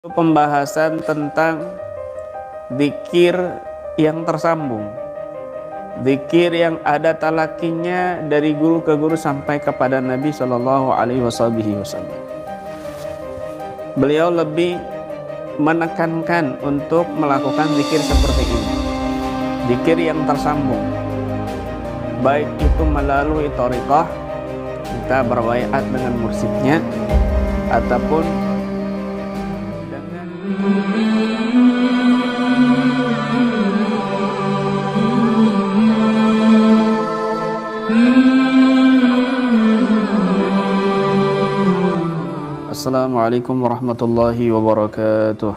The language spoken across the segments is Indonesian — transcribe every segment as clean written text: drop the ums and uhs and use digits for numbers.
Pembahasan tentang zikir yang tersambung, zikir yang ada talakinya dari guru ke guru sampai kepada Nabi Shallallahu Alaihi Wasallam. Beliau lebih menekankan untuk melakukan zikir seperti ini, zikir yang tersambung, baik itu melalui thariqah, kita berbaiat dengan mursyidnya, ataupun Assalamualaikum warahmatullahi wabarakatuh.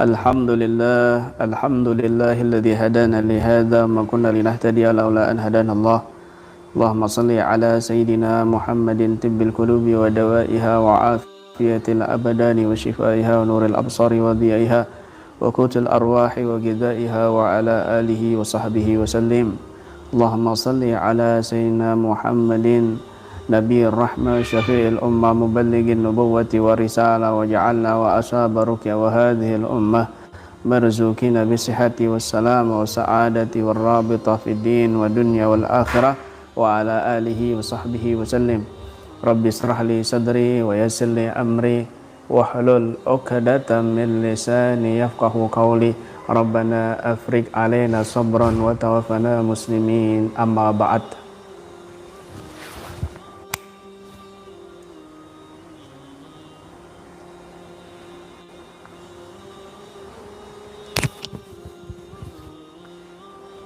Alhamdulillahilladzi hadana li hadza ma kunna linahtadiya laula an hadana Allah. Allahumma salli ala sayyidina Muhammadin tibbil qulubi wa dawaiha wa afiyatil abdani wa shifaiha wa nuril absari wa dhiyaiha wa qutil arwahi wa ghidaiha wa ala alihi wa sahbihi wa sallim. Allahumma salli ala sayyidina Muhammadin Nabi Rahmah Syafi'il Ummah Muballighin Nubuwati wa Risalah wa ja'alna wa ashaba ruqya wa hadhil ummah marzukina bisihati wassalam wa sa'adati wa rabita fid din wa dunya wal akhirah wa ala alihi wa sahbihi wa sallim. Rabbi israh li sadri wa yassir li amri wahlul 'uqdatam min lisani yafqahu qawli. Rabbana afriq alaina sabran wa tawaffana muslimin. Amma ba'd.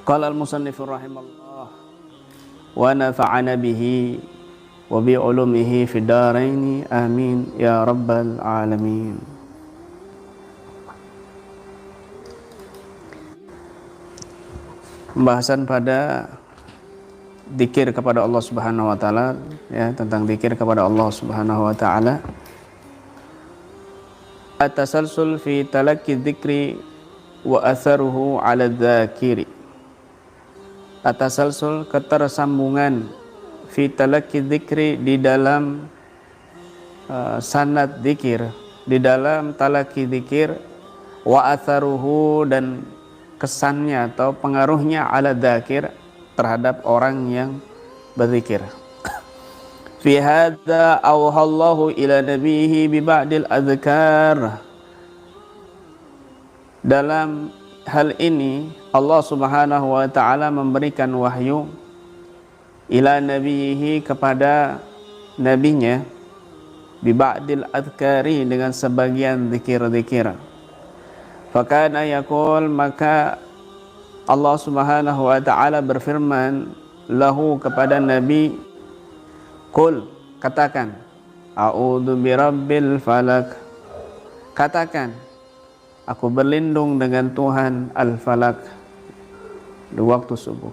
Qala al-musannif rahimallah wa nafa'ana bihi wa bi ulumihi fid dharain amin ya rabbal alamin. Pembahasan pada zikir kepada Allah Subhanahu wa taala, ya, tentang zikir kepada Allah Subhanahu wa taala. At-tasalsul fi talaqi dzikri wa atharuhu 'ala dzakiri. At-tasalsul, ketersambungan, fi talaqi dzikri, di dalam sanad dzikir, di dalam talaqi dzikir, wa atharuhu, dan kesannya atau pengaruhnya, ala dzakir, terhadap orang yang berzikir. Fi hadza awhallahu ila nabihi bi ba'dil adzkar. Dalam hal ini Allah Subhanahu wa ta'ala memberikan wahyu ila nabihi, kepada nabinya, bi ba'dil adzkari, dengan sebagian zikir-zikir. Fakana yaqul, maka Allah Subhanahu wa ta'ala berfirman lahu, kepada nabi, qul, katakan, a'udzu birabbil falak, katakan, aku berlindung dengan Tuhan al-falak, di waktu subuh.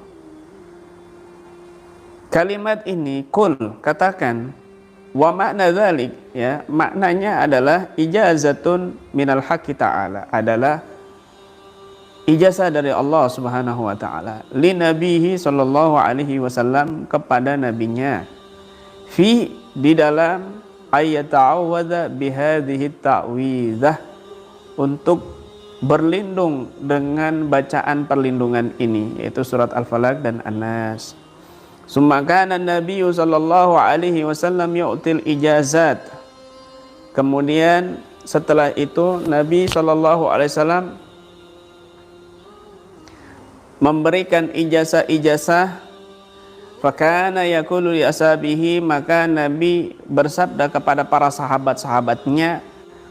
Kalimat ini, qul, katakan, wa makna dzalik, ya, maknanya adalah ijazatun minal haqqi ta'ala, adalah ijazah dari Allah Subhanahu wa ta'ala li nabihi sallallahu alaihi wasallam, kepada nabinya, fi, di dalam, ayyata'awwadha bihadhihi ta'widhah, untuk berlindung dengan bacaan perlindungan ini, yaitu surat Al-Falaq dan An-Nas. Summa kana Nabiyyu sallallahu alaihi wasallam yu'til ijazat. Kemudian setelah itu Nabi sallallahu alaihi wasallam memberikan ijazah-ijazah. Fakana yaqulu li ashabihi, maka Nabi bersabda kepada para sahabat-sahabatnya,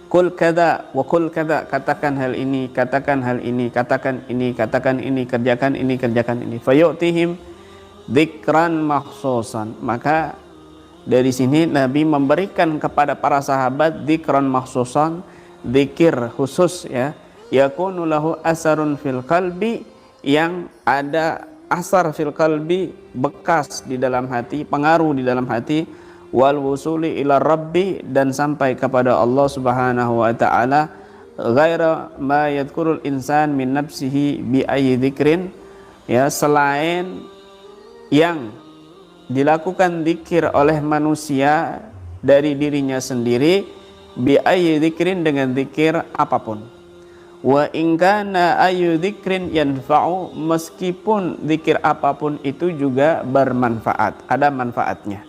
qul kadza wa qul kadza, katakan hal ini, katakan hal ini, katakan ini, katakan ini, kerjakan ini, kerjakan ini. Fayu'tihim dzikran makhsusan, maka dari sini Nabi memberikan kepada para sahabat dzikran makhsusan, zikir khusus, ya, yakunu lahu asarun fil qalbi, yang ada asar fil qalbi, bekas di dalam hati, pengaruh di dalam hati, wal wusuli ila rabbi, dan sampai kepada Allah Subhanahu wa ta'ala, ghaira ma yadhkurul insan min nafsihi bi ayyi dzikrin, ya, selain yang dilakukan zikir oleh manusia dari dirinya sendiri bi ayyi dzikrin dengan zikir apapun. Wa in kana ayyu dzikrin yanfa'u, meskipun zikir apapun itu juga bermanfaat, ada manfaatnya.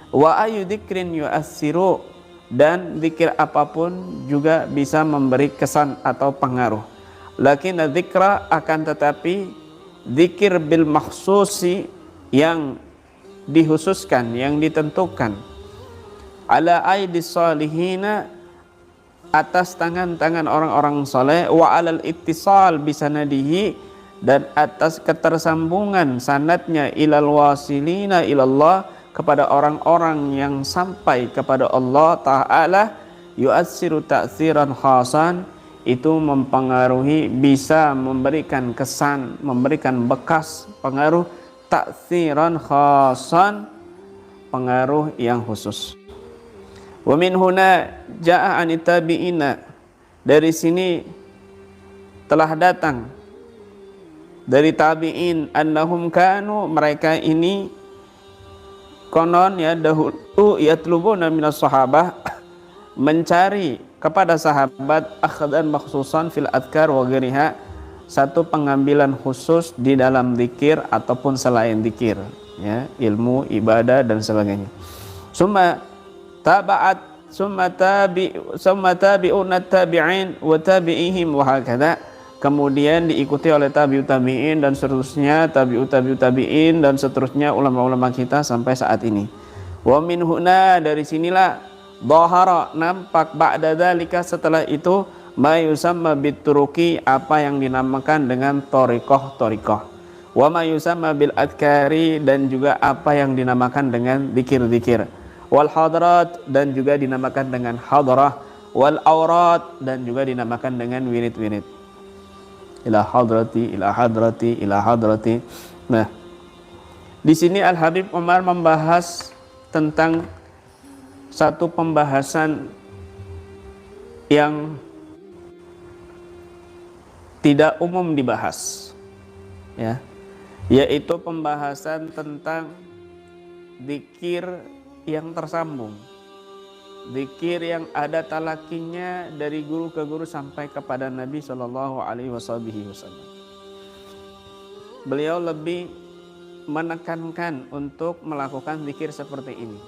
Wa ayyu dzikrin yu'assiru, dan zikir apapun juga bisa memberi kesan atau pengaruh. Lakin dzikra, akan tetapi zikir bil makhsusi, yang dikhususkan, yang ditentukan, ala aidis salihina, atas tangan-tangan orang-orang soleh, wa alal ittisal bisanadihi, dan atas ketersambungan sanadnya, ilal wasilina ilallah, kepada orang-orang yang sampai kepada Allah Ta'ala, yu'assiru ta'siran khasan, itu mempengaruhi, bisa memberikan kesan, memberikan bekas pengaruh, ta'siran khasan, pengaruh yang khusus. Wa min huna ja'a anit tabi'ina, dari sini telah datang dari tabi'in, annahum kanu, mereka ini konon ya dahulu, yatlubuna minas sahabah, mencari kepada sahabat, akhdan makhsusan fil adkar wa ghairiha, satu pengambilan khusus di dalam zikir ataupun selain zikir, ya, ilmu, ibadah dan sebagainya. Summa tabi'un tabi'in wa tabi'ihim wa hakadha, kemudian diikuti oleh tabi'ut tabi'in dan seterusnya, tabi'ut tabi'in dan seterusnya, ulama-ulama kita sampai saat ini. Wa min huna, dari sinilah, dhahara, nampak, ba'da dzalika, setelah itu, ma yusamma bituruki, apa yang dinamakan dengan thariqah, wa ma yusamma bil adkari, dan juga apa yang dinamakan dengan zikir-zikir, wal hadrat, dan juga dinamakan dengan hadrah, wal aurat, dan juga dinamakan dengan wirid-wirid. Ila hadrati, ila hadrati, ila hadrati. Nah, di sini Al Habib Umar membahas tentang satu pembahasan yang tidak umum dibahas, ya, yaitu pembahasan tentang zikir yang tersambung, zikir yang ada talakinya dari guru ke guru sampai kepada Nabi Shallallahu Alaihi Wasallam. Beliau lebih menekankan untuk melakukan zikir seperti ini,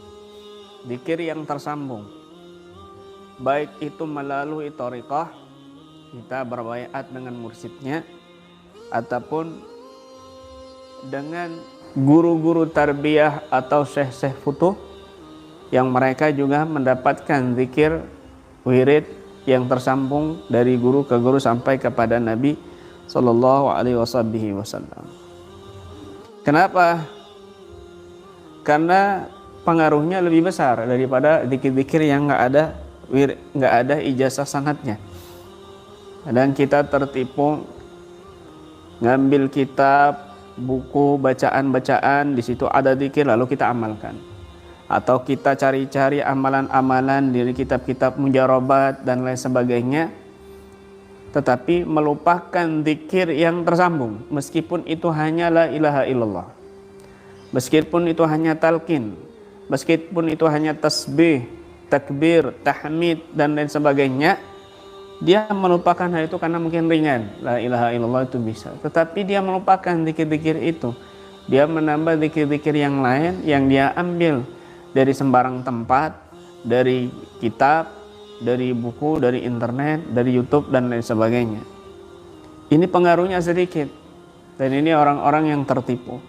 zikir yang tersambung, baik itu melalui thariqah, kita berbaiat dengan mursyidnya, ataupun dengan guru-guru tarbiyah atau syekh-syekh futuh, yang mereka juga mendapatkan zikir wirid yang tersambung dari guru ke guru sampai kepada Nabi Sallallahu Alaihi Wasallam. Kenapa? Karena pengaruhnya lebih besar daripada zikir-zikir yang nggak ada ijazah sanadnya. Kadang kita tertipu ngambil kitab, buku, bacaan-bacaan, di situ ada zikir lalu kita amalkan. Atau kita cari-cari amalan-amalan dari kitab-kitab mujarobat dan lain sebagainya, tetapi melupakan zikir yang tersambung, meskipun itu hanya la ilaha illallah, meskipun itu hanya talqin, meskipun itu hanya tasbih, takbir, tahmid dan lain sebagainya. Dia melupakan hal itu karena mungkin ringan, la ilaha illallah itu bisa, tetapi dia melupakan zikir-zikir itu. Dia menambah zikir-zikir yang lain yang dia ambil dari sembarang tempat, dari kitab, dari buku, dari internet, dari YouTube dan lain sebagainya. Ini pengaruhnya sedikit, dan ini orang-orang yang tertipu.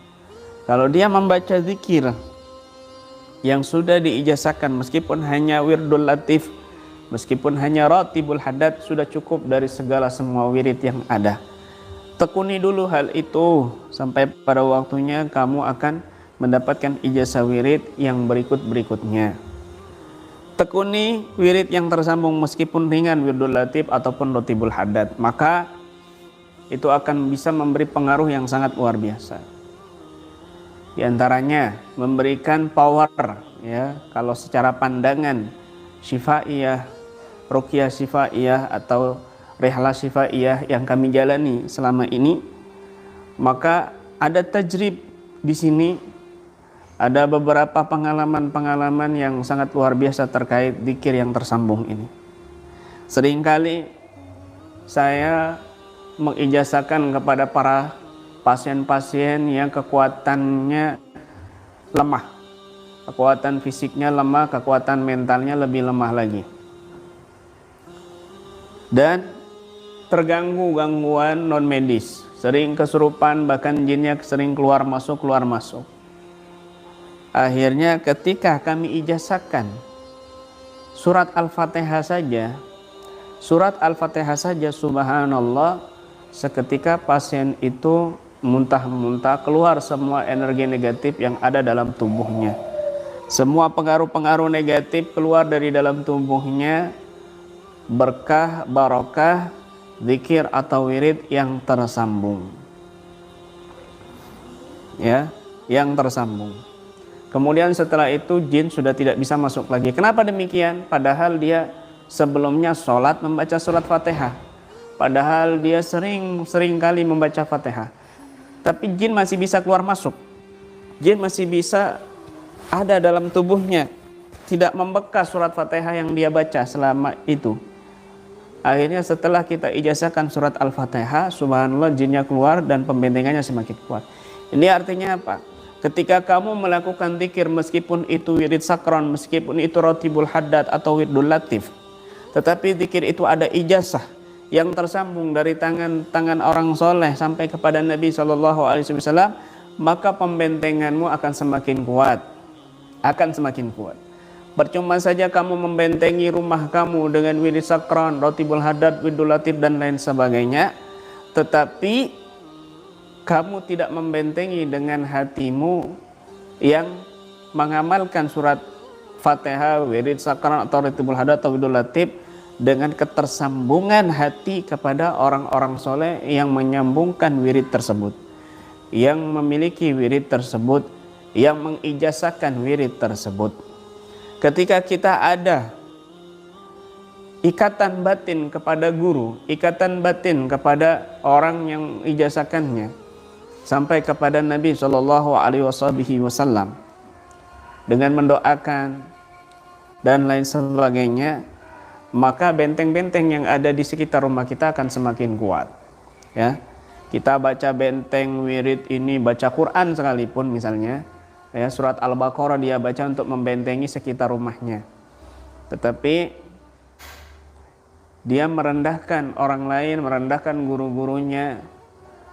Kalau dia membaca zikir yang sudah diijazahkan, meskipun hanya wirdul latif, meskipun hanya ratibul haddad, sudah cukup dari segala semua wirid yang ada. Tekuni dulu hal itu sampai pada waktunya kamu akan mendapatkan ijazah wirid yang berikut-berikutnya. Tekuni wirid yang tersambung meskipun ringan, wirdul latif ataupun ratibul haddad, maka itu akan bisa memberi pengaruh yang sangat luar biasa. Di antaranya memberikan power, ya, kalau secara pandangan syifaiyah, ruqyah syifaiyah atau rihlah syifaiyah yang kami jalani selama ini, maka ada tajrib di sini Ada beberapa pengalaman-pengalaman yang sangat luar biasa terkait zikir yang tersambung ini. Seringkali saya mengijazahkan kepada para pasien-pasien yang kekuatannya lemah, kekuatan fisiknya lemah, kekuatan mentalnya lebih lemah lagi, dan terganggu gangguan non medis, sering kesurupan, bahkan jinnya sering keluar masuk. Akhirnya ketika kami ijazahkan surat Al-Fatihah saja, subhanallah, seketika pasien itu muntah-muntah, keluar semua energi negatif yang ada dalam tubuhnya. Semua pengaruh-pengaruh negatif keluar dari dalam tubuhnya, berkah, barokah, zikir atau wirid yang tersambung. Ya, yang tersambung. Kemudian setelah itu jin sudah tidak bisa masuk lagi. Kenapa demikian? Padahal dia sebelumnya sholat membaca surat Fatihah. Padahal dia sering kali membaca Fatihah. Tapi jin masih bisa keluar masuk. Jin masih bisa ada dalam tubuhnya. Tidak membekas surat Fatihah yang dia baca selama itu. Akhirnya setelah kita ijazahkan surat Al-Fatihah, subhanallah, jinnya keluar dan pembentengannya semakin kuat. Ini artinya apa? Ketika kamu melakukan zikir, meskipun itu wirid sakron, meskipun itu rotibul haddad atau wirdul latif, tetapi zikir itu ada ijazah yang tersambung dari tangan orang soleh sampai kepada Nabi SAW, maka pembentenganmu akan semakin kuat. Percuma saja kamu membentengi rumah kamu dengan wirid sakron, rotibul haddad, wirdul latif dan lain sebagainya, tetapi kamu tidak membentengi dengan hatimu yang mengamalkan surat Fatihah, wirid sakran atau rotibul haddad atau wirdul latif dengan ketersambungan hati kepada orang-orang soleh yang menyambungkan wirid tersebut, yang memiliki wirid tersebut, yang mengijazahkan wirid tersebut. Ketika kita ada ikatan batin kepada guru, ikatan batin kepada orang yang ijazahkannya, sampai kepada Nabi SAW dengan mendoakan dan lain sebagainya, maka benteng-benteng yang ada di sekitar rumah kita akan semakin kuat. Ya, kita baca benteng wirid ini, baca Quran sekalipun misalnya, ya, surat Al-Baqarah dia baca untuk membentengi sekitar rumahnya, tetapi dia merendahkan orang lain, merendahkan guru-gurunya,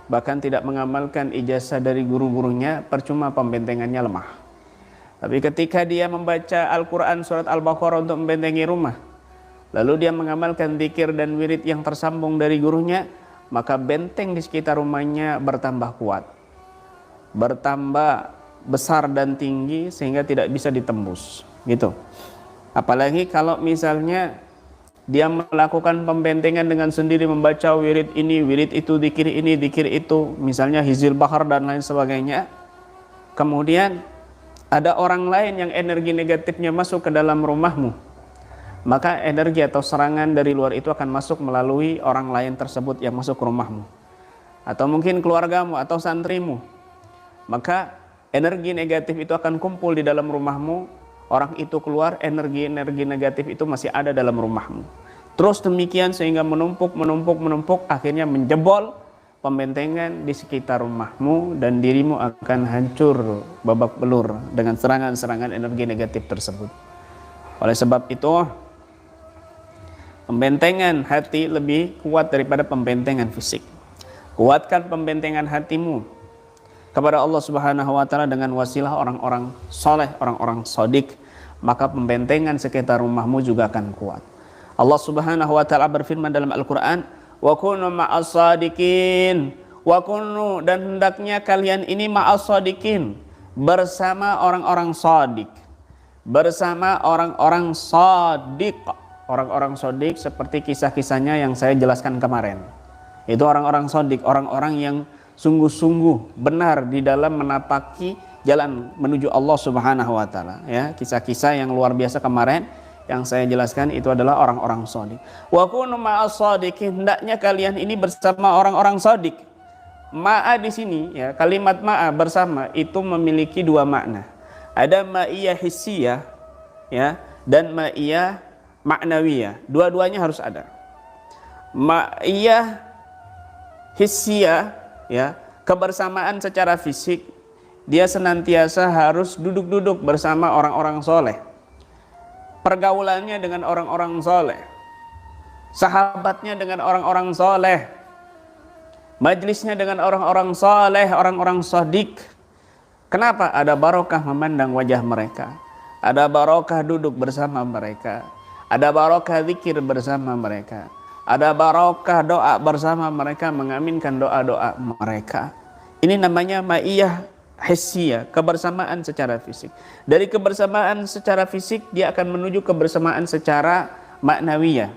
bahkan tidak mengamalkan ijazah dari guru-gurunya, percuma pembentengannya lemah. Tapi ketika dia membaca Al-Quran surat Al-Baqarah untuk membentengi rumah, lalu dia mengamalkan zikir dan wirid yang tersambung dari gurunya, maka benteng di sekitar rumahnya bertambah kuat, bertambah besar dan tinggi sehingga tidak bisa ditembus, gitu. Apalagi kalau misalnya dia melakukan pembentengan dengan sendiri, membaca wirid ini, wirid itu, zikir ini, zikir itu, misalnya Hizbul Bahar dan lain sebagainya. Kemudian ada orang lain yang energi negatifnya masuk ke dalam rumahmu, maka energi atau serangan dari luar itu akan masuk melalui orang lain tersebut yang masuk ke rumahmu, atau mungkin keluargamu atau santrimu. Maka energi negatif itu akan kumpul di dalam rumahmu. Orang itu keluar, energi-energi negatif itu masih ada dalam rumahmu. Terus demikian sehingga menumpuk, akhirnya menjebol pembentengan di sekitar rumahmu dan dirimu akan hancur babak belur dengan serangan-serangan energi negatif tersebut. Oleh sebab itu, pembentengan hati lebih kuat daripada pembentengan fisik. Kuatkan pembentengan hatimu kepada Allah Subhanahu wa taala dengan wasilah orang-orang soleh, orang-orang sodik, maka pembentengan sekitar rumahmu juga akan kuat. Allah Subhanahu wa taala berfirman dalam Al-Qur'an, "Wa kunu ma'as shadiqin." Wa kunu, dan hendaknya kalian ini ma'as shadiqin, bersama orang-orang shadik. Bersama orang-orang shadik. Orang-orang shadik seperti kisah-kisahnya yang saya jelaskan kemarin. Itu orang-orang shadik, orang-orang yang sungguh-sungguh benar di dalam menapaki jalan menuju Allah Subhanahu wa taala, ya. Kisah-kisah yang luar biasa kemarin yang saya jelaskan itu adalah orang-orang shadiq. Wa kunu ma'as shadiqin, hendaknya kalian ini bersama orang-orang shadiq. Ma'a di sini, ya, kalimat ma'a bersama itu memiliki dua makna. Ada ma'iyah hissiyah, ya, dan ma'iyah ma'nawiyah. Dua-duanya harus ada. Ma'iyah hissiyah, ya, kebersamaan secara fisik, dia senantiasa harus duduk-duduk bersama orang-orang soleh, pergaulannya dengan orang-orang soleh, sahabatnya dengan orang-orang soleh, majlisnya dengan orang-orang soleh, orang-orang sodik. Kenapa? Ada barokah memandang wajah mereka, ada barokah duduk bersama mereka, ada barokah zikir bersama mereka, ada barokah doa bersama mereka, mengaminkan doa-doa mereka. Ini namanya ma'iyah hissiyah, kebersamaan secara fisik. Dari kebersamaan secara fisik dia akan menuju kebersamaan secara maknawiyah.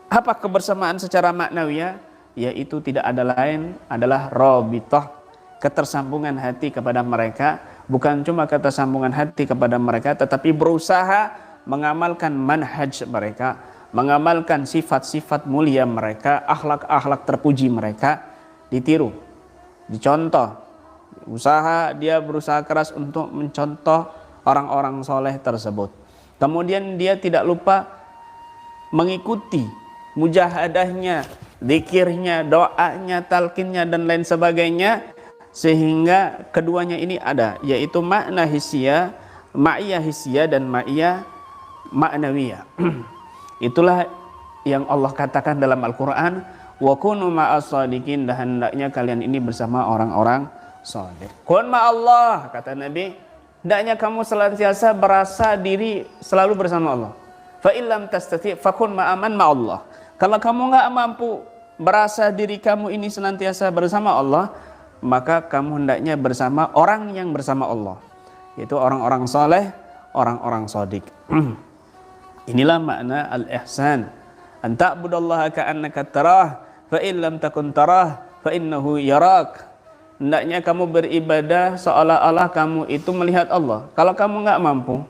Apa kebersamaan secara maknawiyah? Yaitu tidak ada lain adalah rabithah, ketersambungan hati kepada mereka. Bukan cuma ketersambungan hati kepada mereka, tetapi berusaha mengamalkan manhaj mereka, mengamalkan sifat-sifat mulia mereka, akhlak-akhlak terpuji mereka, ditiru, dicontoh. Dia berusaha keras untuk mencontoh orang-orang soleh tersebut. Kemudian dia tidak lupa mengikuti mujahadahnya, zikirnya, doanya, talqinnya, dan lain sebagainya, sehingga keduanya ini ada, yaitu makna hissiyah, ma'iyah hissiyah, dan ma'iyah ma'nawiyah. Itulah yang Allah katakan dalam Al-Quran, wa kunu ma'as shadiqin, dan hendaknya kalian ini bersama orang-orang saleh. Kun ma'allah, kata Nabi, hendaknya kamu senantiasa berasa diri selalu bersama Allah. Fa illam tastati fakun ma'aman ma'allah. Kalau kamu nggak mampu berasa diri kamu ini senantiasa bersama Allah, maka kamu hendaknya bersama orang yang bersama Allah, yaitu orang-orang saleh, orang-orang shadiq. Inilah makna al-ihsan. An ta'budallaha ka'annaka tarah, fa in lam takun tarah, fa innahu yarak. Hendaknya kamu beribadah seolah-olah kamu itu melihat Allah. Kalau kamu nggak mampu,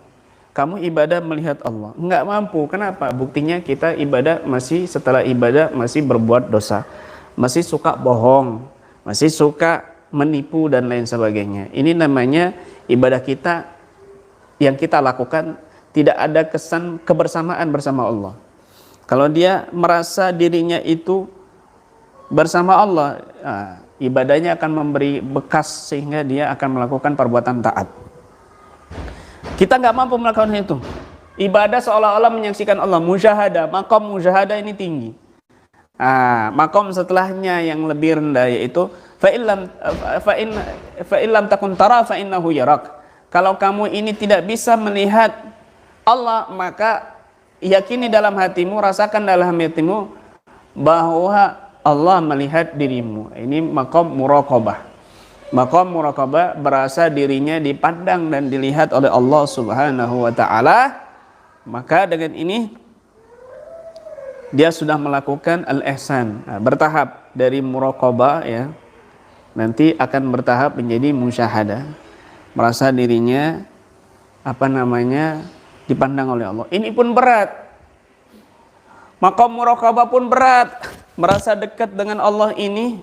kamu ibadah melihat Allah. Nggak mampu, kenapa? Buktinya kita ibadah setelah ibadah masih berbuat dosa, masih suka bohong, masih suka menipu, dan lain sebagainya. Ini namanya ibadah kita yang kita lakukan tidak ada kesan kebersamaan bersama Allah. Kalau dia merasa dirinya itu bersama Allah, ibadahnya akan memberi bekas sehingga dia akan melakukan perbuatan taat. Kita nggak mampu melakukan itu. Ibadah seolah-olah menyaksikan Allah, musyahadah, maqam musyahadah ini tinggi. Maqam setelahnya yang lebih rendah yaitu fa illam takun tara fa innahu yarak. Kalau kamu ini tidak bisa melihat Allah, maka yakini dalam hatimu, rasakan dalam hatimu bahwa Allah melihat dirimu. Ini maqam muraqabah. Maqam muraqabah berasa dirinya dipandang dan dilihat oleh Allah Subhanahu wa taala. Maka dengan ini dia sudah melakukan al-ihsan. Bertahap dari muraqabah, ya. Nanti akan bertahap menjadi musyahadah. Merasa dirinya dipandang oleh Allah. Ini pun berat. Maqam muraqabah pun berat. Merasa dekat dengan Allah ini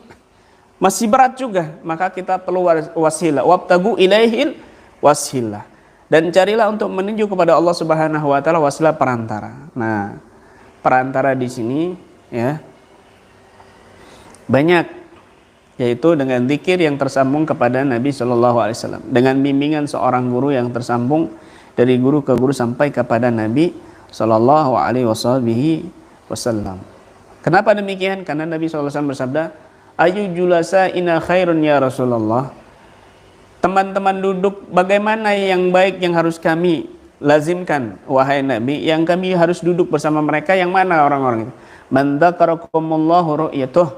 masih berat juga. Maka kita perlu wasilah. Wabtagu ilaihil wasilah. Dan carilah untuk menuju kepada Allah Subhanahu wa taala wasilah, perantara. Nah, perantara di sini, ya, banyak, yaitu dengan zikir yang tersambung kepada Nabi Shallallahu Alaihi Wasallam, dengan bimbingan seorang guru yang tersambung dari guru ke guru sampai kepada Nabi Shallallahu Alaihi Wasallam. Kenapa demikian? Karena Nabi SAW bersabda, ayu julasa ina khairun ya Rasulullah. Teman-teman duduk bagaimana yang baik yang harus kami lazimkan wahai Nabi, yang kami harus duduk bersama mereka, yang mana orang-orang itu? Man dzakarakumullahu ru'yatuh,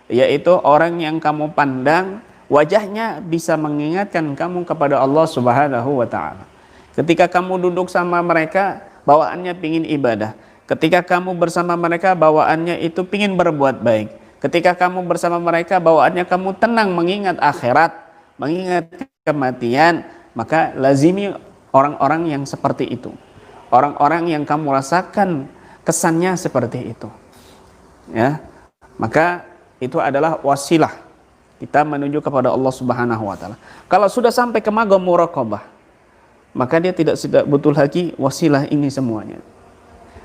yaitu orang yang kamu pandang wajahnya bisa mengingatkan kamu kepada Allah Subhanahu wa taala. Ketika kamu duduk sama mereka, bawaannya pingin ibadah. Ketika kamu bersama mereka, bawaannya itu pingin berbuat baik. Ketika kamu bersama mereka, bawaannya kamu tenang, mengingat akhirat, mengingat kematian. Maka lazimi orang-orang yang seperti itu, orang-orang yang kamu rasakan kesannya seperti itu, ya. Maka itu adalah wasilah kita menuju kepada Allah Subhanahu wa taala. Kalau sudah sampai ke maqam muraqabah, maka dia tidak butuh lagi wasilah ini semuanya.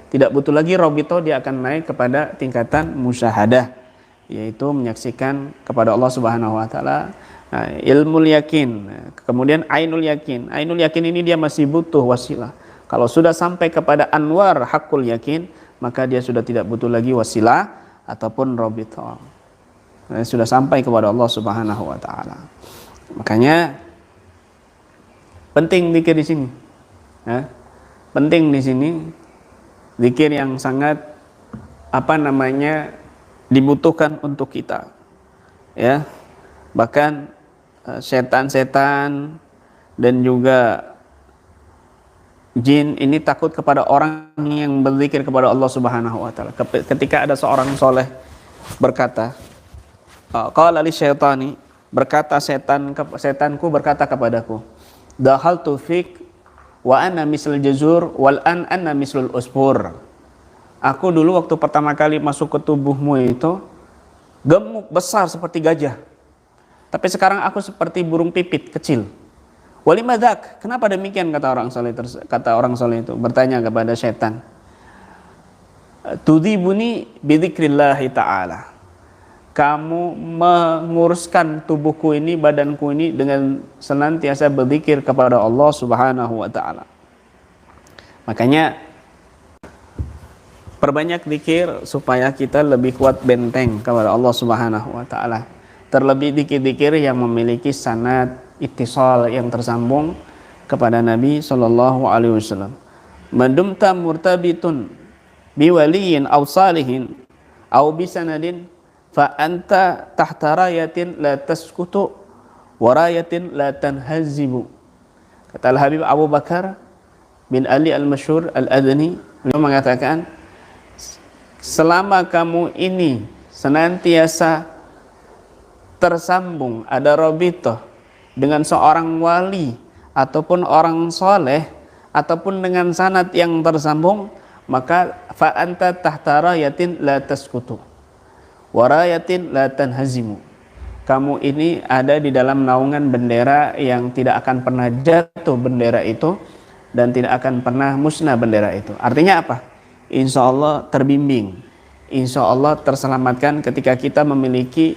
Tidak butuh lagi robito, dia akan naik kepada tingkatan musyahadah, yaitu menyaksikan kepada Allah Subhanahu wa taala. Nah, ilmul yakin, kemudian ainul yakin. Ainul yakin ini dia masih butuh wasilah. Kalau sudah sampai kepada anwar hakul yakin, maka dia sudah tidak butuh lagi wasilah ataupun robito. Nah, sudah sampai kepada Allah Subhanahu wa taala. Makanya penting zikir di sini. Ya. Penting di sini zikir yang sangat dibutuhkan untuk kita. Ya. Bahkan setan-setan dan juga jin ini takut kepada orang yang berzikir kepada Allah Subhanahu wa taala. Ketika ada seorang soleh berkata, qala li syaitani, berkata setanku berkata kepadaku, dakhaltu fik wa ana misl jazur wal ana mislul usfur. Aku dulu waktu pertama kali masuk ke tubuhmu itu gemuk besar seperti gajah, tapi sekarang aku seperti burung pipit kecil. Walimadak, kenapa demikian, kata orang soleh itu bertanya kepada setan. Tudhibuni bidzikrillah ta'ala, kamu menguruskan tubuhku ini, badanku ini dengan senantiasa berzikir kepada Allah Subhanahu wa taala. Makanya perbanyak zikir supaya kita lebih kuat benteng kepada Allah Subhanahu wa taala. Terlebih zikir-zikir yang memiliki sanad ittisal, yang tersambung kepada Nabi sallallahu alaihi wasallam. Madumta murtabitun biwaliyin aw salihin aw bisanadin fa anta tahta rayatin la taskutu wa rayatin la tanhazibu. Kata Al-Habib Abu Bakar bin Ali Al-Masyhur Al-Adni, beliau mengatakan, selama kamu ini senantiasa tersambung, ada rabithah dengan seorang wali ataupun orang soleh ataupun dengan sanad yang tersambung, maka fa anta tahta rayatin la taskutu warayatin la tanhazimu. Kamu ini ada di dalam naungan bendera yang tidak akan pernah jatuh bendera itu dan tidak akan pernah musnah bendera itu. Artinya apa? Insya Allah terbimbing, insya Allah terselamatkan ketika kita memiliki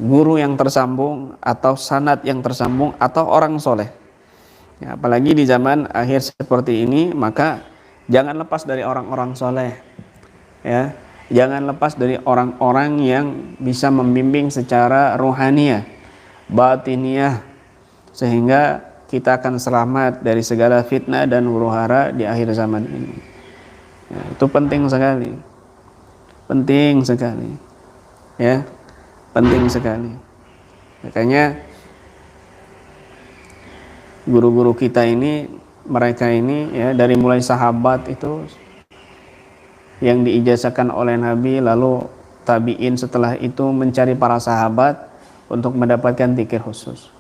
guru yang tersambung atau sanad yang tersambung atau orang soleh. Ya, apalagi di zaman akhir seperti ini, maka jangan lepas dari orang-orang soleh. Ya. Jangan lepas dari orang-orang yang bisa membimbing secara ruhaniyah, batiniyah, sehingga kita akan selamat dari segala fitnah dan huru-hara di akhir zaman ini. Ya, itu penting sekali. Penting sekali. Ya, penting sekali. Makanya guru-guru kita ini, mereka ini ya, dari mulai sahabat itu yang diijazahkan oleh Nabi, lalu tabi'in setelah itu mencari para sahabat untuk mendapatkan zikir khusus.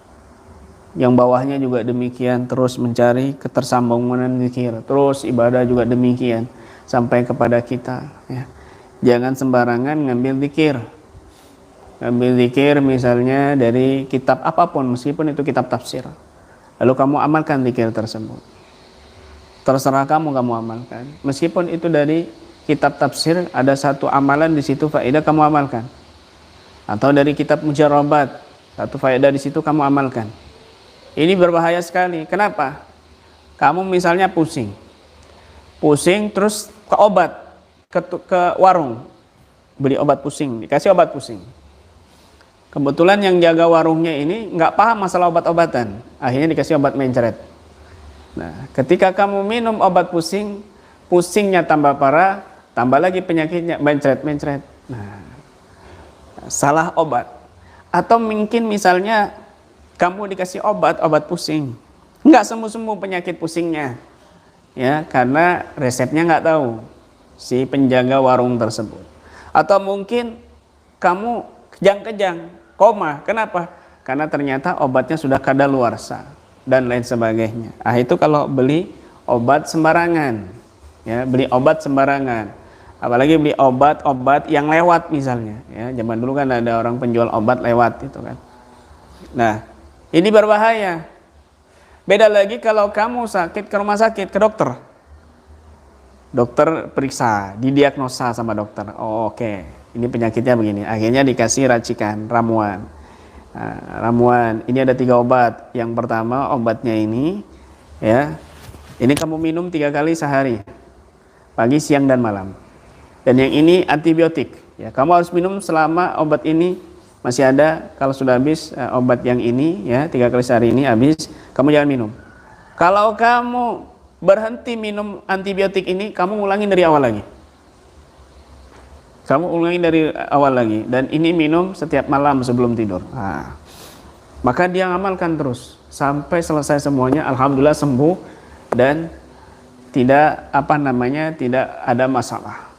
Yang bawahnya juga demikian, terus mencari ketersambungan zikir, terus ibadah juga demikian sampai kepada kita. Ya. Jangan sembarangan ngambil zikir. Ngambil zikir misalnya dari kitab apapun, meskipun itu kitab tafsir. Lalu kamu amalkan zikir tersebut. Terserah kamu amalkan. Meskipun itu dari kitab tafsir, ada satu amalan di situ faedah, kamu amalkan. Atau dari kitab mujarrabat, satu faedah di situ kamu amalkan. Ini berbahaya sekali. Kenapa? Kamu misalnya pusing terus ke obat, ke warung, beli obat pusing, dikasih obat pusing. Kebetulan yang jaga warungnya ini nggak paham masalah obat-obatan, akhirnya dikasih obat mencret. Nah, ketika kamu minum obat pusing, pusingnya tambah parah, tambah lagi penyakitnya, mencret. Nah, salah obat. Atau mungkin misalnya kamu dikasih obat pusing, nggak sembuh-sembuh penyakit pusingnya, ya, karena resepnya nggak tahu si penjaga warung tersebut. Atau mungkin kamu kejang-kejang, koma. Kenapa? Karena ternyata obatnya sudah kadaluarsa dan lain sebagainya. Itu kalau beli obat sembarangan, ya, beli obat sembarangan. Apalagi beli obat yang lewat misalnya, ya, zaman dulu kan ada orang penjual obat lewat itu kan. Nah, ini berbahaya. Beda lagi kalau kamu sakit ke rumah sakit, ke dokter. Dokter periksa, didiagnosa sama dokter. Oh, oke, ini penyakitnya begini. Akhirnya dikasih racikan, ramuan. Nah, ramuan, ini ada 3 obat. Yang pertama obatnya ini, ya, ini kamu minum 3 kali sehari, pagi, siang, dan malam. Dan yang ini antibiotik. Ya, kamu harus minum selama obat ini masih ada. Kalau sudah habis obat yang ini, ya, 3 kali sehari ini habis, kamu jangan minum. Kalau kamu berhenti minum antibiotik ini, kamu ulangin dari awal lagi. Kamu ulangi dari awal lagi, dan ini minum setiap malam sebelum tidur. Nah, maka dia ngamalkan terus sampai selesai semuanya. Alhamdulillah sembuh dan tidak tidak ada masalah.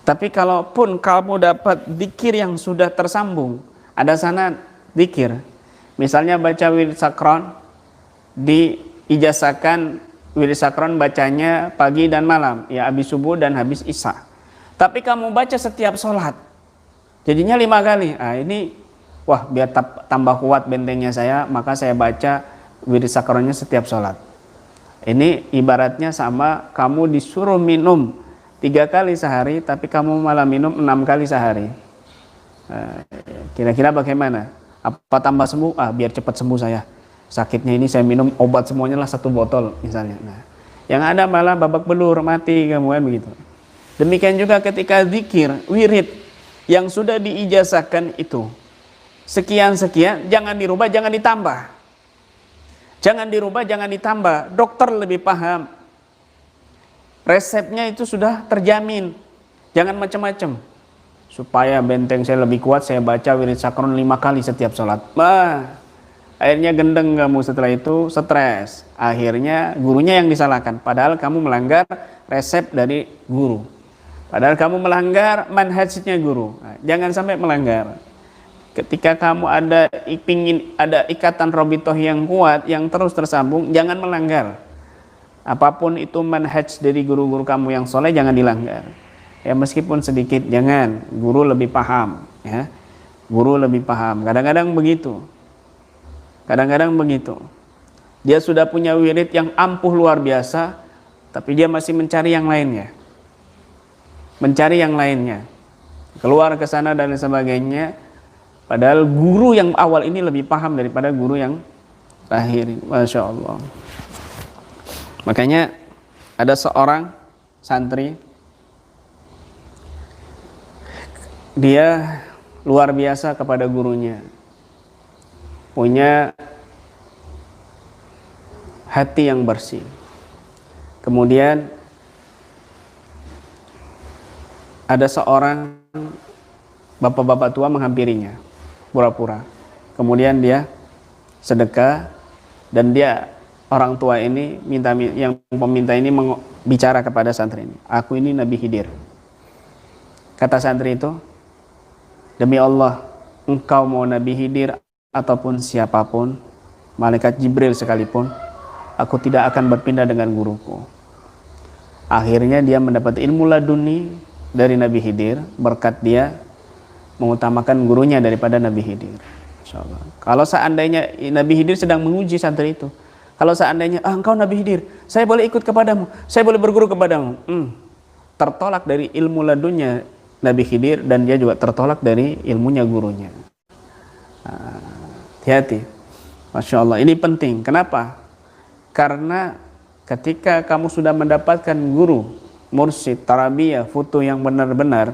Tapi kalaupun kamu dapat dzikir yang sudah tersambung, ada sanad dzikir, misalnya baca wirid sakron, diijazahkan wirid sakron bacanya pagi dan malam, ya, habis subuh dan habis isya. Tapi kamu baca setiap sholat, jadinya 5 kali. Nah, ini, wah, biar tambah kuat bentengnya saya, maka saya baca wirid sakronnya setiap sholat. Ini ibaratnya sama kamu disuruh minum 3 kali sehari, tapi kamu malah minum 6 kali sehari. Kira-kira bagaimana? Apa tambah sembuh? Biar cepat sembuh saya. Sakitnya ini saya minum obat semuanya lah 1 botol misalnya. Nah, yang ada malah babak belur, mati kamu, kan begitu. Demikian juga ketika zikir, wirid yang sudah diijazahkan itu sekian-sekian, jangan dirubah, jangan ditambah. Jangan dirubah, jangan ditambah. Dokter lebih paham. Resepnya itu sudah terjamin. Jangan macam-macam. Supaya benteng saya lebih kuat, saya baca wirid sakron 5 kali setiap sholat. Akhirnya gendeng kamu, setelah itu stres. Akhirnya gurunya yang disalahkan. Padahal kamu melanggar resep dari guru. Padahal kamu melanggar manhajnya guru. Nah, jangan sampai melanggar. Ketika kamu ingin ada ikatan robitoh yang kuat, yang terus tersambung, jangan melanggar. Apapun itu manhaj dari guru-guru kamu yang soleh, jangan dilanggar. Ya, meskipun sedikit, jangan. Guru lebih paham. Ya, guru lebih paham. Kadang-kadang begitu. Kadang-kadang begitu. Dia sudah punya wirid yang ampuh luar biasa, tapi dia masih mencari yang lainnya. Mencari yang lainnya, keluar ke sana dan sebagainya. Padahal guru yang awal ini lebih paham daripada guru yang terakhir. Masya Allah. Makanya ada seorang santri, dia luar biasa kepada gurunya, punya hati yang bersih. Kemudian ada seorang bapak-bapak tua menghampirinya, pura-pura. Kemudian dia sedekah, dan dia, orang tua ini, yang peminta ini bicara kepada santri ini, aku ini Nabi Khidir. Kata santri itu, demi Allah, engkau mau Nabi Khidir ataupun siapapun, malaikat Jibril sekalipun, aku tidak akan berpindah dengan guruku. Akhirnya dia mendapat ilmu laduni dari Nabi Khidir, berkat dia mengutamakan gurunya daripada Nabi Khidir. Insyaallah. Kalau seandainya Nabi Khidir sedang menguji santri itu, kalau seandainya engkau Nabi Khidir, saya boleh ikut kepadamu, saya boleh berguru kepadamu, tertolak dari ilmu ladunnya Nabi Khidir, dan dia juga tertolak dari ilmunya gurunya. Hati-hati. Masya Allah, ini penting. Kenapa? Karena ketika kamu sudah mendapatkan guru, mursyid, tarabiyah, futu yang benar-benar,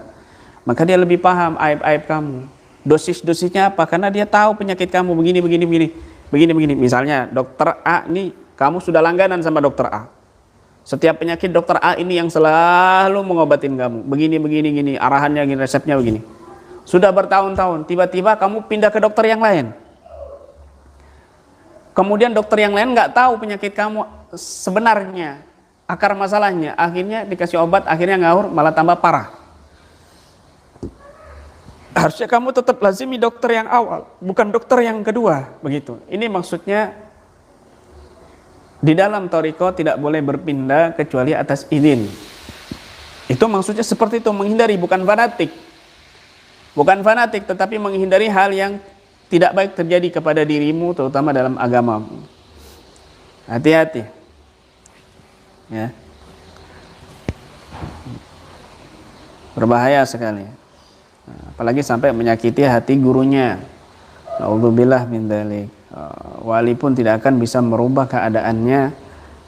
maka dia lebih paham aib-aib kamu. Dosis-dosisnya apa? Karena dia tahu penyakit kamu begini. Misalnya dokter A nih, kamu sudah langganan sama dokter A. Setiap penyakit dokter A ini yang selalu mengobatin kamu. Begini, arahannya gini, resepnya begini. Sudah bertahun-tahun, tiba-tiba kamu pindah ke dokter yang lain. Kemudian dokter yang lain nggak tahu penyakit kamu sebenarnya, akar masalahnya. Akhirnya dikasih obat, akhirnya ngawur, malah tambah parah. Harusnya kamu tetap lazimi dokter yang awal, bukan dokter yang kedua, begitu. Ini maksudnya di dalam thariqah tidak boleh berpindah kecuali atas izin. Itu maksudnya seperti itu, menghindari, bukan fanatik. Bukan fanatik, tetapi menghindari hal yang tidak baik terjadi kepada dirimu, terutama dalam agamamu. Hati-hati. Ya. Berbahaya sekali. Apalagi sampai menyakiti hati gurunya. Nauzubillah min dzalik. Wali pun tidak akan bisa merubah keadaannya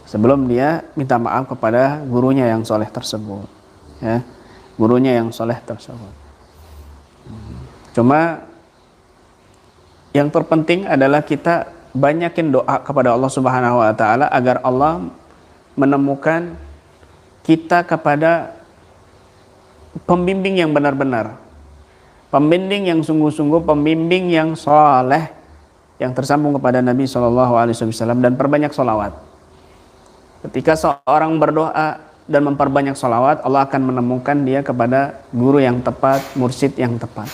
sebelum dia minta maaf kepada gurunya yang soleh tersebut. Ya. Gurunya yang soleh tersebut. Cuma yang terpenting adalah kita banyakin doa kepada Allah Subhanahu wa taala agar Allah menemukan kita kepada pembimbing yang benar-benar, pembimbing yang sungguh-sungguh, pembimbing yang soleh, yang tersambung kepada Nabi SAW, dan perbanyak sholawat. Ketika seorang berdoa dan memperbanyak sholawat, Allah akan menemukan dia kepada guru yang tepat, mursyid yang tepat.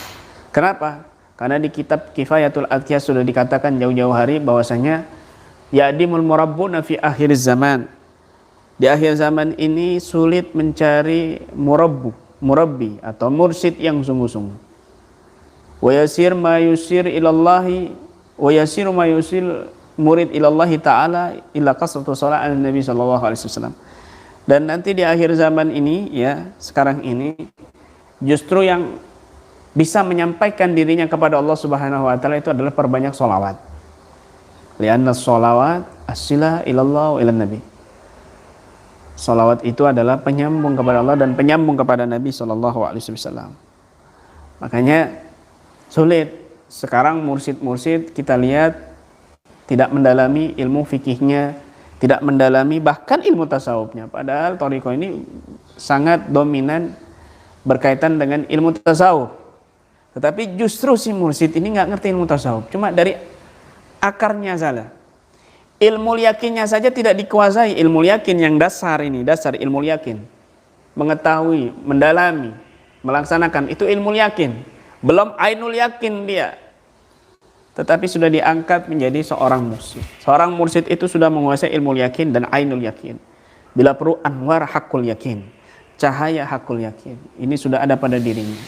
Kenapa? Karena di kitab Kifayatul Adhiyah sudah dikatakan jauh-jauh hari bahwasanya ya'dimul murabbuna fi akhir zaman. Di akhir zaman ini sulit mencari murabbi atau mursyid yang sungguh-sungguh. Wa yasir ma yusir ilallahi wa yasiru ma yusil murid ilallahi ta'ala illa kasratu shalah ala Nabi sallallahu alaihi wasallam. Dan nanti di akhir zaman ini, ya, sekarang ini justru yang bisa menyampaikan dirinya kepada Allah Subhanahu wa taala itu adalah perbanyak sholawat. Lianna sholawat as-silah ilallah wa ilan nabi. Sholawat itu adalah penyambung kepada Allah dan penyambung kepada Nabi sallallahu alaihi wasallam. Makanya sulit sekarang mursyid-mursyid kita lihat tidak mendalami ilmu fikihnya, tidak mendalami bahkan ilmu tasawufnya. Padahal thariqah ini sangat dominan berkaitan dengan ilmu tasawuf. Tetapi justru si mursyid ini nggak ngerti ilmu tasawuf, cuma dari akarnya saja. Ilmu yakinnya saja tidak dikuasai. Ilmu yakin yang dasar ini, dasar ilmu yakin, mengetahui, mendalami, melaksanakan, itu ilmu yakin. Belum ainul yakin dia, tetapi sudah diangkat menjadi seorang mursyid. Seorang mursyid itu sudah menguasai ilmu yakin dan ainul yakin. Bila perlu anwar hakul yakin, cahaya hakul yakin. Ini sudah ada pada dirinya.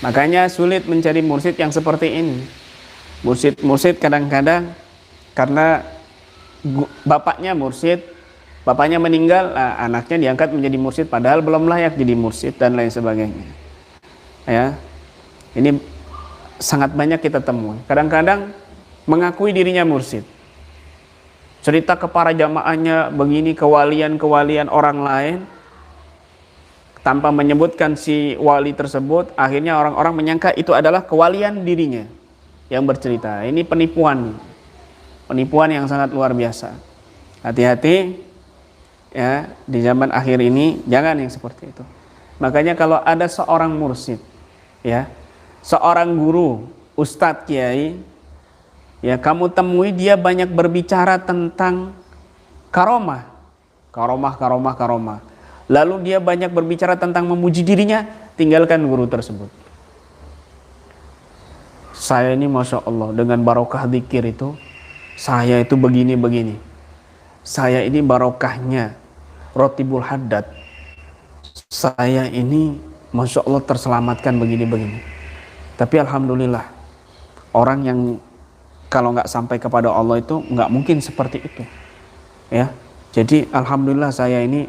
Makanya sulit mencari mursyid yang seperti ini. Mursyid kadang-kadang karena bapaknya mursyid, bapaknya meninggal, anaknya diangkat menjadi mursyid padahal belum layak jadi mursyid dan lain sebagainya. Ya, ini sangat banyak kita temui. Kadang-kadang mengakui dirinya mursyid, cerita ke para jamaahnya begini kewalian-kewalian orang lain, tanpa menyebutkan si wali tersebut, akhirnya orang-orang menyangka itu adalah kewalian dirinya yang bercerita. Ini penipuan yang sangat luar biasa. Hati-hati ya, di zaman akhir ini jangan yang seperti itu. Makanya kalau ada seorang mursyid, ya, seorang guru, ustadz, kiai, ya, kamu temui dia banyak berbicara tentang karomah. Lalu dia banyak berbicara tentang memuji dirinya, tinggalkan guru tersebut. Saya ini Masya Allah dengan barokah zikir itu, saya itu begini-begini. Saya ini barokahnya Rotibul Haddad. Saya ini Masya Allah terselamatkan begini-begini. Tapi Alhamdulillah, orang yang kalau nggak sampai kepada Allah itu nggak mungkin seperti itu. Ya, jadi Alhamdulillah saya ini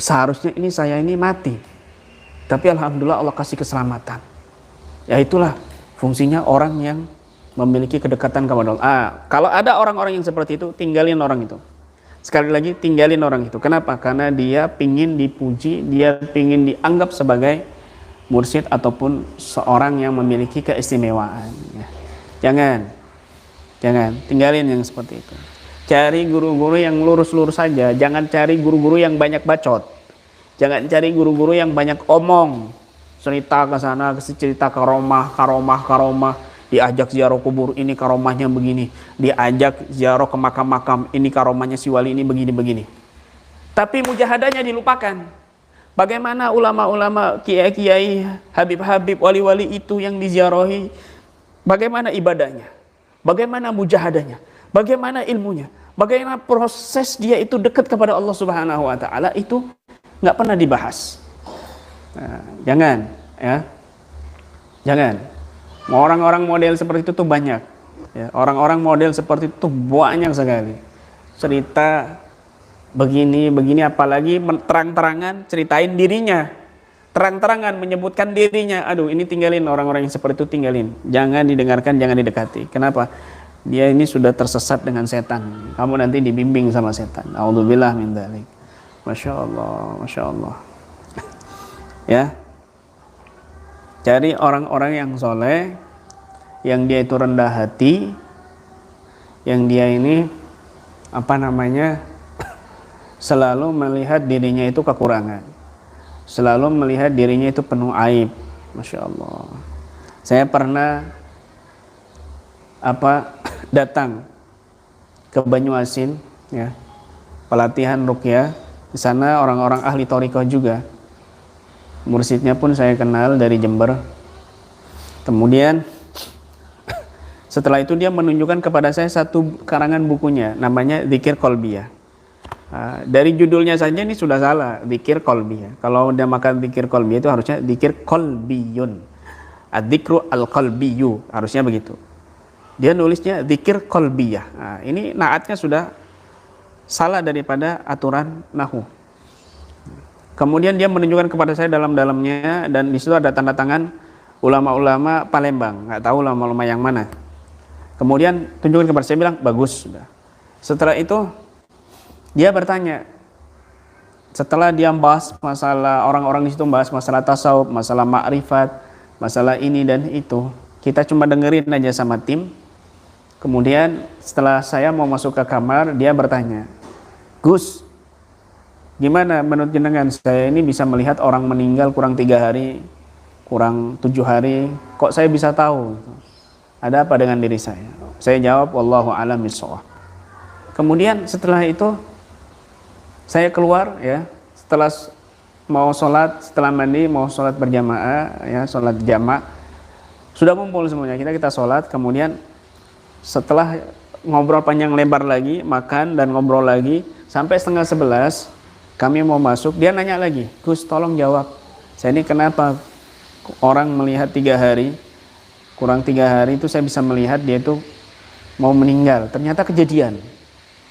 seharusnya saya ini mati, tapi Alhamdulillah Allah kasih keselamatan. Ya itulah fungsinya orang yang memiliki kedekatan kepada Allah. Kalau ada orang-orang yang seperti itu, tinggalin orang itu. Sekali lagi, tinggalin orang itu. Kenapa? Karena dia pingin dipuji, dia pingin dianggap sebagai mursyid ataupun seorang yang memiliki keistimewaan. Ya. Jangan tinggalin yang seperti itu. Cari guru-guru yang lurus-lurus saja. Jangan cari guru-guru yang banyak bacot. Jangan cari guru-guru yang banyak omong. Cerita ke sana, cerita karomah. Diajak ziarah kubur, ini karomahnya begini. Diajak ziarah ke makam-makam, ini karomahnya si wali ini begini-begini. Tapi mujahadahnya dilupakan. Bagaimana ulama-ulama, kiai-kiai, habib-habib, wali-wali itu yang diziarahi, bagaimana ibadahnya? Bagaimana mujahadahnya? Bagaimana ilmunya? Bagaimana proses dia itu dekat kepada Allah Subhanahu wa taala, itu nggak pernah dibahas. Nah, jangan. Orang-orang model seperti itu tuh banyak. Ya, orang-orang model seperti itu banyak sekali. cerita begini, apalagi terang-terangan ceritain dirinya, terang-terangan menyebutkan dirinya. Aduh, ini tinggalin, orang-orang yang seperti itu tinggalin, jangan didengarkan, jangan didekati. Kenapa? Dia ini sudah tersesat dengan setan, kamu nanti dibimbing sama setan. A'udzubillah min dzalik. Masya Allah, Masya Allah. Ya, cari orang-orang yang soleh, yang dia itu rendah hati, yang dia ini selalu melihat dirinya itu kekurangan, selalu melihat dirinya itu penuh aib. Masya Allah. Saya pernah datang ke Banyuasin, ya, pelatihan ruqyah. Di sana orang-orang ahli thariqah juga. Mursyidnya pun saya kenal dari Jember. Kemudian setelah itu dia menunjukkan kepada saya satu karangan bukunya, namanya Dzikir Qalbiyah. Dari judulnya saja ini sudah salah, Dzikir Qalbiyah. Kalau udah makan Dzikir Qalbiyah itu harusnya Dzikir Qalbiyun. Adzikru al-qalbiyu, harusnya begitu. Dia nulisnya Dzikir Qalbiyah. Ini naatnya sudah salah daripada aturan nahwu. Kemudian dia menunjukkan kepada saya dalam-dalamnya, dan di situ ada tanda tangan ulama-ulama Palembang, nggak tahu ulama-ulama yang mana. Kemudian tunjukkan kepada saya, bilang bagus sudah. Setelah itu dia bertanya, setelah dia bahas masalah, orang-orang di situ bahas masalah tasawuf, masalah makrifat, masalah ini dan itu, kita cuma dengerin aja sama tim. Kemudian setelah saya mau masuk ke kamar, dia bertanya, Gus, gimana menurut jenengan, saya ini bisa melihat orang meninggal kurang 3 hari, kurang 7 hari, kok saya bisa tahu? Ada apa dengan diri saya? Saya jawab, wallahu a'lam bishawab. Kemudian setelah itu saya keluar, ya, setelah mau sholat, setelah mandi mau sholat berjamaah, ya, sholat jamaah, sudah kumpul semuanya, kita sholat. Kemudian setelah ngobrol panjang lebar lagi, makan dan ngobrol lagi sampai 10:30, kami mau masuk, dia nanya lagi, Gus tolong jawab, saya ini kenapa orang melihat 3 hari, kurang 3 hari itu saya bisa melihat dia itu mau meninggal. Ternyata kejadian,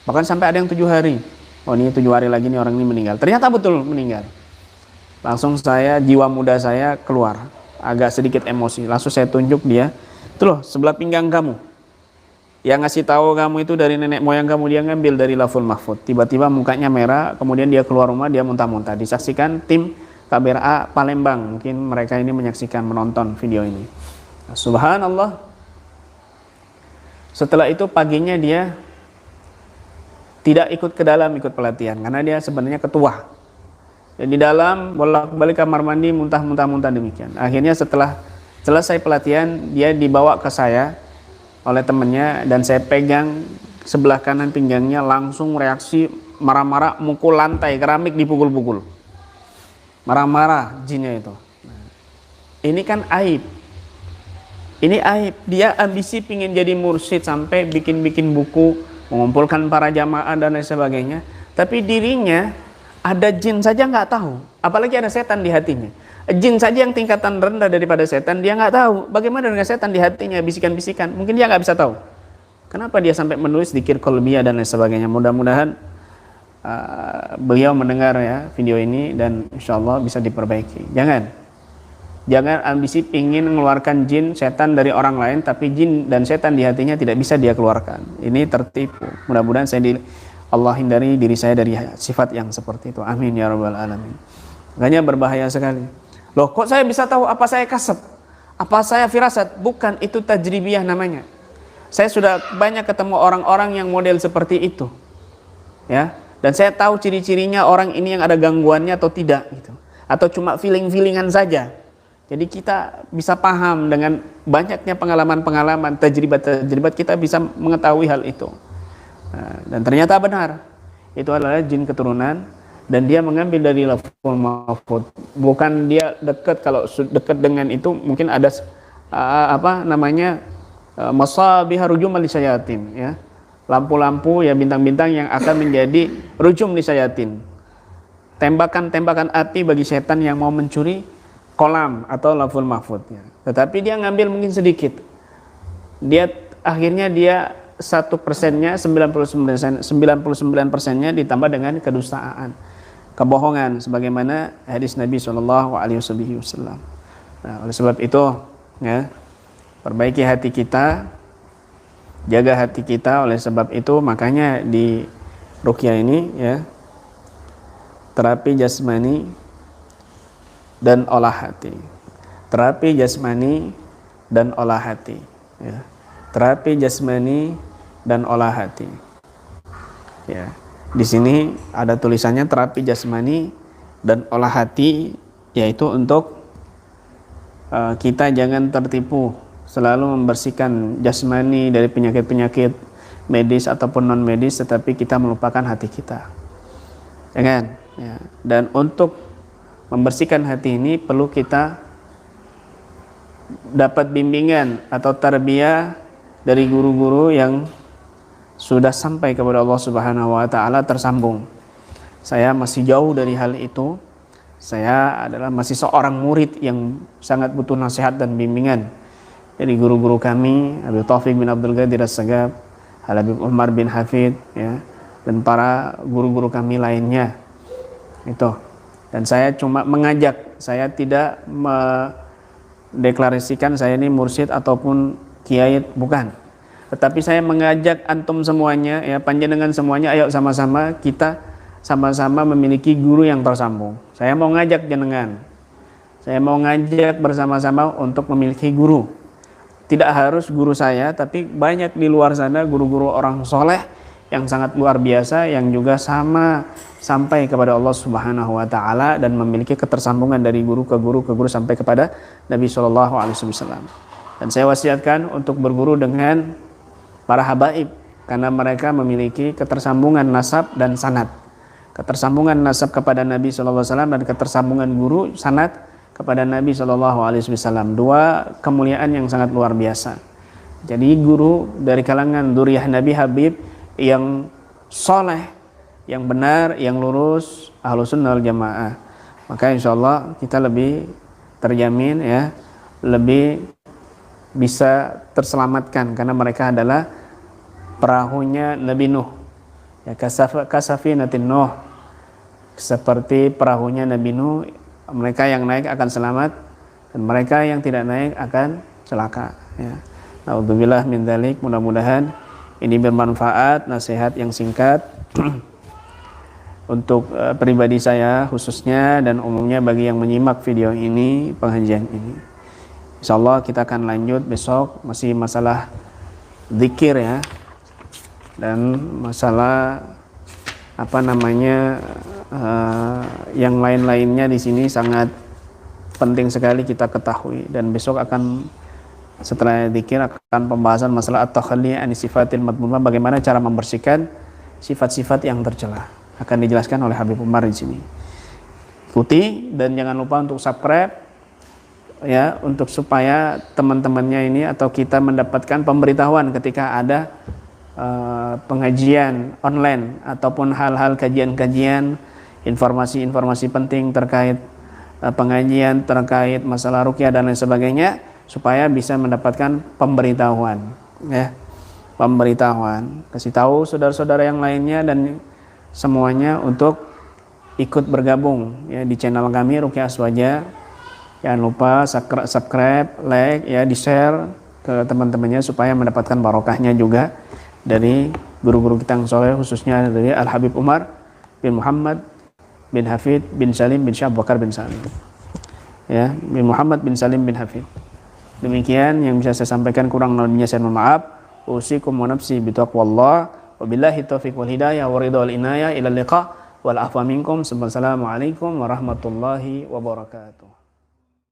bahkan sampai ada yang 7 hari. Oh, ini 7 hari lagi nih orang ini meninggal. Ternyata betul meninggal. Langsung jiwa muda saya keluar, agak sedikit emosi. Langsung saya tunjuk dia, itu loh sebelah pinggang kamu, yang ngasih tahu kamu itu dari nenek moyang kamu, dia ngambil dari Laful Mahfud. Tiba-tiba mukanya merah, kemudian dia keluar rumah, dia muntah-muntah. Disaksikan tim KBRA Palembang, mungkin mereka ini menyaksikan, menonton video ini. Subhanallah. Setelah itu paginya dia tidak ikut ke dalam, ikut pelatihan, karena dia sebenarnya ketua. Jadi di dalam bolak-balik kamar mandi, muntah-muntah demikian. Akhirnya setelah selesai pelatihan, dia dibawa ke saya oleh temannya, dan saya pegang sebelah kanan pinggangnya, langsung reaksi marah-marah, mukul lantai, keramik dipukul-pukul, marah-marah jinnya itu. Ini kan aib, ini aib. Dia ambisi pingin jadi mursyid sampai bikin-bikin buku, mengumpulkan para jamaah dan lain sebagainya, tapi dirinya ada jin saja nggak tahu, apalagi ada setan di hatinya. Jin saja yang tingkatan rendah daripada setan dia nggak tahu, bagaimana dengan setan di hatinya, bisikan-bisikan, mungkin dia nggak bisa tahu. Kenapa dia sampai menulis Dzikir Qalbiyah dan lain sebagainya. Mudah-mudahan beliau mendengar ya video ini, dan insya Allah bisa diperbaiki. Jangan ambisi ingin mengeluarkan jin setan dari orang lain, tapi jin dan setan di hatinya tidak bisa dia keluarkan. Ini tertipu. Mudah-mudahan Allah hindari diri saya dari sifat yang seperti itu. Amin ya rabbal alamin. Makanya berbahaya sekali. Loh, kok saya bisa tahu? Apa saya kasab? Apa saya firasat? Bukan, itu tajribiyah namanya. Saya sudah banyak ketemu orang-orang yang model seperti itu, ya. Dan saya tahu ciri-cirinya orang ini yang ada gangguannya atau tidak, gitu. Atau cuma feeling-feelingan saja. Jadi kita bisa paham dengan banyaknya pengalaman-pengalaman, tajribat-tajribat, kita bisa mengetahui hal itu. Dan ternyata benar, itu adalah jin keturunan, dan dia mengambil dari Laful Mahfud. Bukan dia dekat, kalau dekat dengan itu mungkin ada masabih rujuman lisyayatin, ya. Lampu-lampu, ya, bintang-bintang yang akan menjadi rujum lisyayatin. Tembakan-tembakan api bagi setan yang mau mencuri kolam atau Laful Mahfud, ya. Tetapi dia ngambil mungkin sedikit. Akhirnya dia 1%-nya 99%-nya ditambah dengan kedustaan, kebohongan, sebagaimana hadis Nabi SAW. Nah, oleh sebab itu, ya, perbaiki hati kita, jaga hati kita. Oleh sebab itu, makanya di ruqyah ini, ya, terapi jasmani dan olah hati. Terapi jasmani dan olah hati, ya. Terapi jasmani dan olah hati. Ya, di sini ada tulisannya terapi jasmani dan olah hati, yaitu untuk kita jangan tertipu selalu membersihkan jasmani dari penyakit-penyakit medis ataupun non medis, tetapi kita melupakan hati kita. Jangan. Ya. Dan untuk membersihkan hati ini perlu kita dapat bimbingan atau tarbiyah dari guru-guru yang sudah sampai kepada Allah Subhanahu wa taala, tersambung. Saya masih jauh dari hal itu. Saya adalah masih seorang murid yang sangat butuh nasihat dan bimbingan dari guru-guru kami, Habib Taufik bin Abdul Qadir As-Sagab, Habib Umar bin Hafid, ya, dan para guru-guru kami lainnya. Itu. Dan saya cuma mengajak, saya tidak mendeklarasikan saya ini mursyid ataupun kiai, bukan. Tetapi saya mengajak antum semuanya, ya, panjenengan semuanya, ayo sama-sama kita sama-sama memiliki guru yang tersambung. Saya mau ngajak jenengan, saya mau ngajak bersama-sama untuk memiliki guru. Tidak harus guru saya, tapi banyak di luar sana guru-guru orang soleh yang sangat luar biasa, yang juga sama sampai kepada Allah Subhanahu wa taala dan memiliki ketersambungan dari guru ke guru ke guru sampai kepada Nabi Shallallahu alaihi wasallam. Dan saya wasiatkan untuk berguru dengan para habaib, karena mereka memiliki ketersambungan nasab dan sanad. Ketersambungan nasab kepada Nabi Shallallahu alaihi wasallam dan ketersambungan guru sanad kepada Nabi Shallallahu alaihi wasallam. Dua kemuliaan yang sangat luar biasa. Jadi guru dari kalangan dzurriyyah Nabi Habib yang soleh, yang benar, yang lurus, Ahlus Sunnah wal Jamaah, maka insya Allah kita lebih terjamin, ya, lebih bisa terselamatkan, karena mereka adalah perahunya Nabi Nuh, ya, kasafinatin Nuh, seperti perahunya Nabi Nuh. Mereka yang naik akan selamat dan mereka yang tidak naik akan celaka, ya. Naudzubillah min dzalik. Mudah-mudahan ini bermanfaat, nasihat yang singkat untuk pribadi saya khususnya dan umumnya bagi yang menyimak video ini, pengajian ini. Insyaallah kita akan lanjut besok, masih masalah zikir, ya, dan masalah yang lain-lainnya di sini sangat penting sekali kita ketahui. Dan besok akan, setelah zikir, akan pembahasan masalah at-takhalli an sifatil madmumah, bagaimana cara membersihkan sifat-sifat yang tercela, akan dijelaskan oleh Habib Umar di sini. Ikuti dan jangan lupa untuk subscribe, ya, untuk supaya teman-temannya ini atau kita mendapatkan pemberitahuan ketika ada pengajian online ataupun hal-hal kajian-kajian, informasi-informasi penting terkait pengajian, terkait masalah ruqyah dan lain sebagainya, supaya bisa mendapatkan pemberitahuan, ya, pemberitahuan, kasih tahu saudara-saudara yang lainnya dan semuanya untuk ikut bergabung, ya, di channel kami Ruqyah Aswaja. Jangan lupa subscribe, like, ya, di share ke teman-temannya supaya mendapatkan barokahnya juga dari guru-guru kita yang soleh, khususnya dari Al Habib Umar bin Muhammad bin Hafid bin Salim bin Syekh Bakar bin Salim, ya, bin Muhammad bin Salim bin Hafid. Demikian yang bisa saya sampaikan, kurang lebihnya saya mohon maaf. Usikum wa nafsi bitaqwallah, wabillahi taufiq wal hidayah wa ridha wal inayah, ila liqa wal afwa minkum. Assalamualaikum warahmatullahi wabarakatuh.